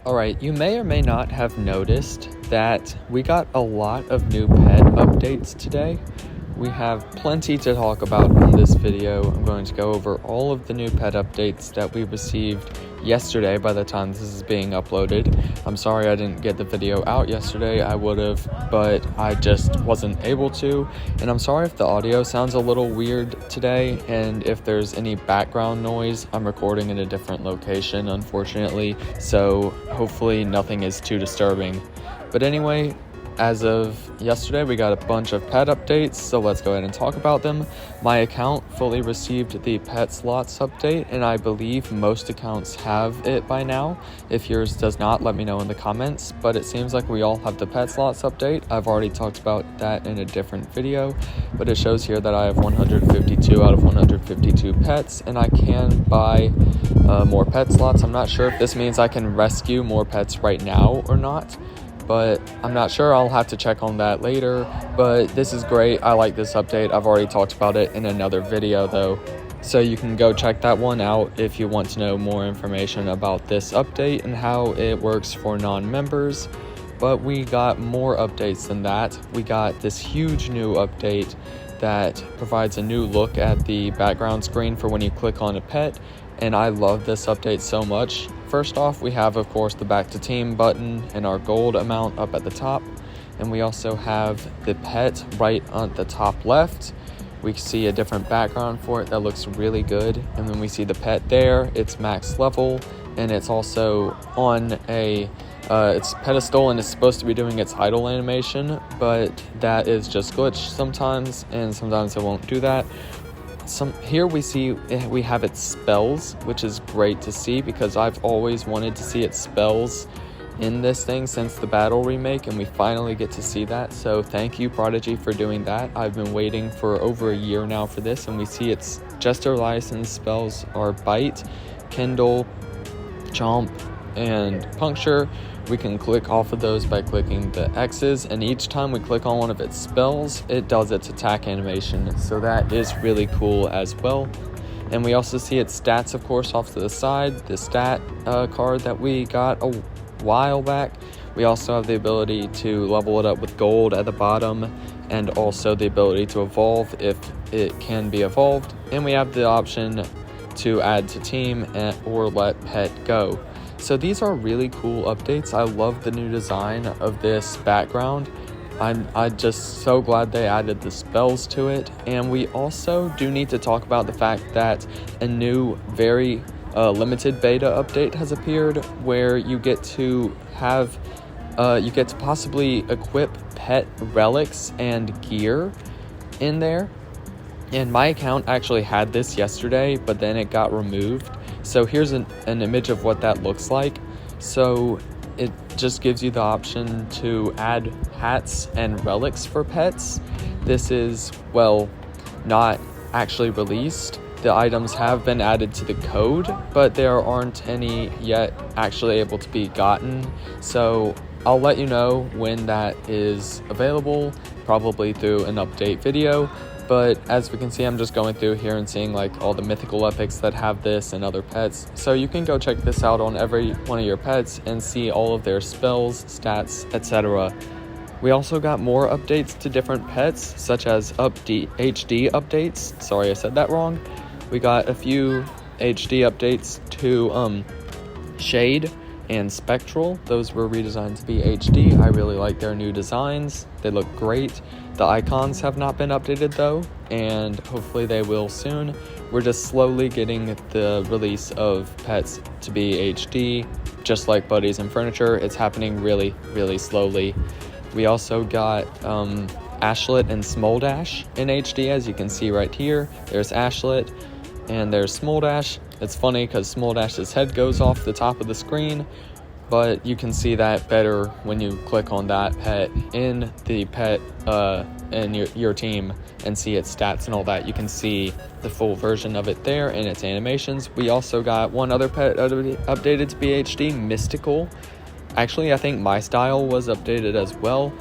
Alright, you may or may not have noticed that we got a lot of new pet updates today. We have plenty to talk about in this video. I'm going to go over all of the new pet updates that we received yesterday by the time this is being uploaded. I'm sorry I didn't get the video out yesterday. I would have, but I just wasn't able to. And I'm sorry if the audio sounds a little weird today, and if there's any background noise. I'm recording in a different location, unfortunately, so hopefully nothing is too disturbing. But anyway, as of yesterday, we got a bunch of pet updates, so let's go ahead and talk about them. My account fully received the pet slots update, and I believe most accounts have it by now. If yours does not, let me know in the comments, but it seems like we all have the pet slots update. I've already talked about that in a different video, but it shows here that I have 152 out of 152 pets, and I can buy more pet slots. I'm not sure if this means I can rescue more pets right now or not, but I'm not sure. I'll have to check on that later. But this is great. I like this update. I've already talked about it in another video though, so you can go check that one out if you want to know more information about this update and how it works for non-members. But we got more updates than that. We got this huge new update that provides a new look at the background screen for when you click on a pet, and I love this update so much. First off, we have, of course, the back to team button and our gold amount up at the top, and we also have the pet right on the top left. We see a different background for it that looks really good, and then we see the pet there. It's max level, and it's also on a its pedestal, and it's supposed to be doing its idle animation, but that is just glitched sometimes, and sometimes it won't do that. Here we see we have its spells, which is great to see because I've always wanted to see its spells in this thing since the battle remake, and we finally get to see that. So thank you, Prodigy, for doing that. I've been waiting for over a year now for this, and we see its Jester license spells are Bite, Kindle, Chomp, and Puncture. We can click off of those by clicking the X's, and each time we click on one of its spells, it does its attack animation, so that is really cool as well. And we also see its stats, of course, off to the side, the stat card that we got a while back. We also have the ability to level it up with gold at the bottom, and also the ability to evolve if it can be evolved. And we have the option to add to team or let pet go. So these are really cool updates. I love the new design of this background. I'm just so glad they added the spells to it. And we also do need to talk about the fact that a new, very limited beta update has appeared where you get to have, you get to possibly equip pet relics and gear in there. And my account actually had this yesterday, but then it got removed. So here's an image of what that looks like. So it just gives you the option to add hats and relics for pets. This is, well, not actually released. The items have been added to the code, but there aren't any yet actually able to be gotten. So I'll let you know when that is available, probably through an update video. But as we can see, I'm just going through here and seeing like all the mythical epics that have this and other pets. So you can go check this out on every one of your pets and see all of their spells, stats, etc. We also got more updates to different pets, such as HD updates. Sorry, I said that wrong. We got a few HD updates to Shade and Spectral. Those were redesigned to be HD. I really like their new designs. They look great. The icons have not been updated though, and hopefully they will soon. We're just slowly getting the release of pets to be HD, just like buddies and furniture. It's happening really, really slowly. We also got Ashlet and Smoldash in HD, as you can see right here. There's Ashlet and there's Smoldash. It's funny because Smoldash's head goes off the top of the screen, but you can see that better when you click on that pet in the pet in your team and see its stats and all that. You can see the full version of it there and its animations. We also got one other pet updated to be HD, Mystical. Actually, I think my style was updated as well,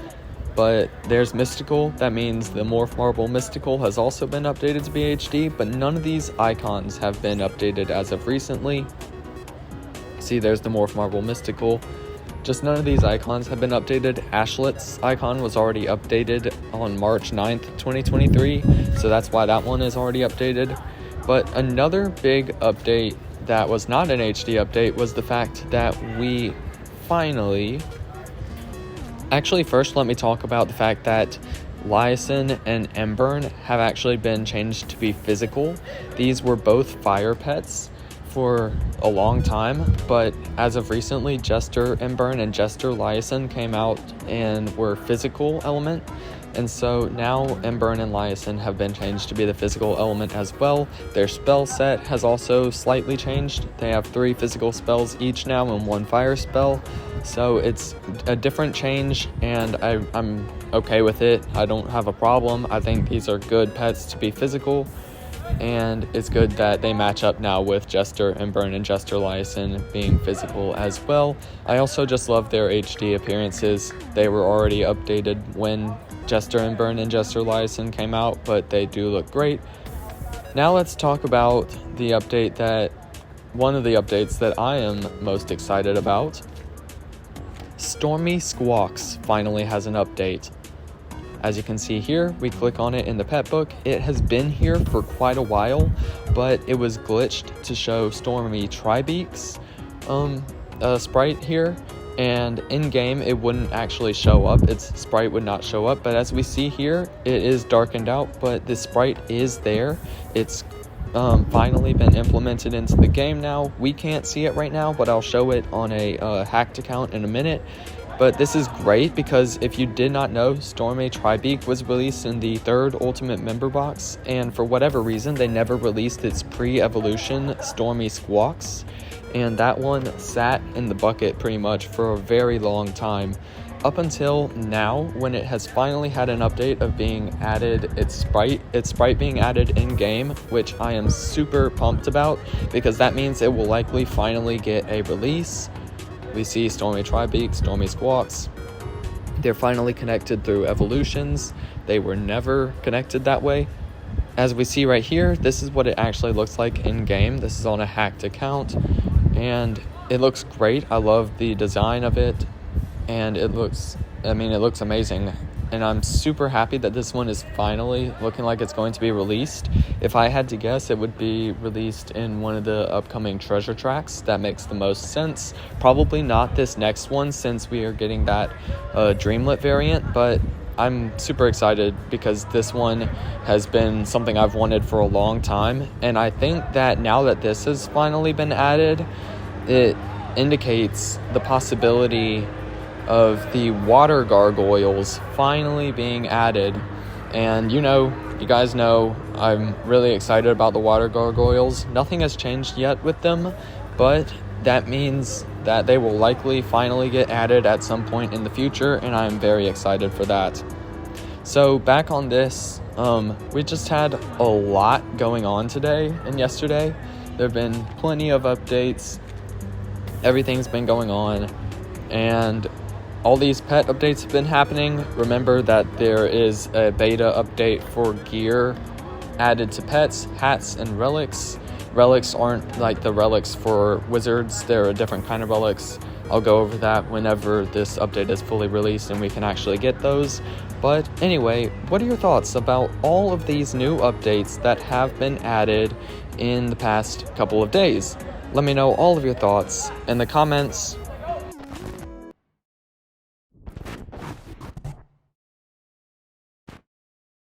but there's Mystical. That means the Morph Marble Mystical has also been updated to be HD, but none of these icons have been updated as of recently. see there's the Morph Marble Mystical. Just none of these icons have been updated. Ashlet's icon was already updated on March 9th, 2023, so that's why that one is already updated. But another big update that was not an HD update was the fact that we finally... Actually, first let me talk about the fact that Liason and Embern have actually been changed to be physical. These were both fire pets for a long time, but as of recently, Jester Embern and Jester Liason came out and were physical element. And so now Embern and Liason have been changed to be the physical element as well. Their spell set has also slightly changed. They have 3 physical spells each now and 1 fire spell. So it's a different change, and I'm okay with it. I don't have a problem. I think these are good pets to be physical, and it's good that they match up now with Jester Embern and Jester Liason being physical as well. I also just love their HD appearances. They were already updated when Jester Embern and Jester Liason came out, but they do look great. Now let's talk about one of the updates that I am most excited about. Stormy Squawks finally has an update. As you can see here, we click on it in the pet book. It has been here for quite a while, but it was glitched to show Stormy Tribeak's sprite here, and in game it wouldn't actually show up. Its sprite would not show up, but as we see here, it is darkened out, but the sprite is there. It's finally been implemented into the game now. We can't see it right now, but I'll show it on a hacked account in a minute. But this is great because if you did not know, Stormy Tribeak was released in the 3rd Ultimate Member Box, and for whatever reason, they never released its pre-evolution Stormy Squawks, and that one sat in the bucket pretty much for a very long time. Up until now, when it has finally had an update of being added, its sprite being added in-game, which I am super pumped about, because that means it will likely finally get a release. We see Stormy Tribeak, Stormy Squawks. They're finally connected through evolutions. They were never connected that way. As we see right here, this is what it actually looks like in-game. This is on a hacked account, and it looks great. I love the design of it, and it looks amazing. And I'm super happy that this one is finally looking like it's going to be released. If I had to guess, it would be released in one of the upcoming treasure tracks. That makes the most sense. Probably not this next one, since we are getting that Dreamlet variant, but I'm super excited because this one has been something I've wanted for a long time. And I think that now that this has finally been added, it indicates the possibility of the water gargoyles finally being added. And you guys know I'm really excited about the water gargoyles. Nothing has changed yet with them, but that means that they will likely finally get added at some point in the future, and I'm very excited for that. So back on this, we just had a lot going on today and yesterday. There have been plenty of updates. Everything's been going on, and all these pet updates have been happening. Remember that there is a beta update for gear added to pets, hats, and relics. Relics aren't like the relics for wizards. They're a different kind of relics. I'll go over that whenever this update is fully released and we can actually get those. But anyway, what are your thoughts about all of these new updates that have been added in the past couple of days? Let me know all of your thoughts in the comments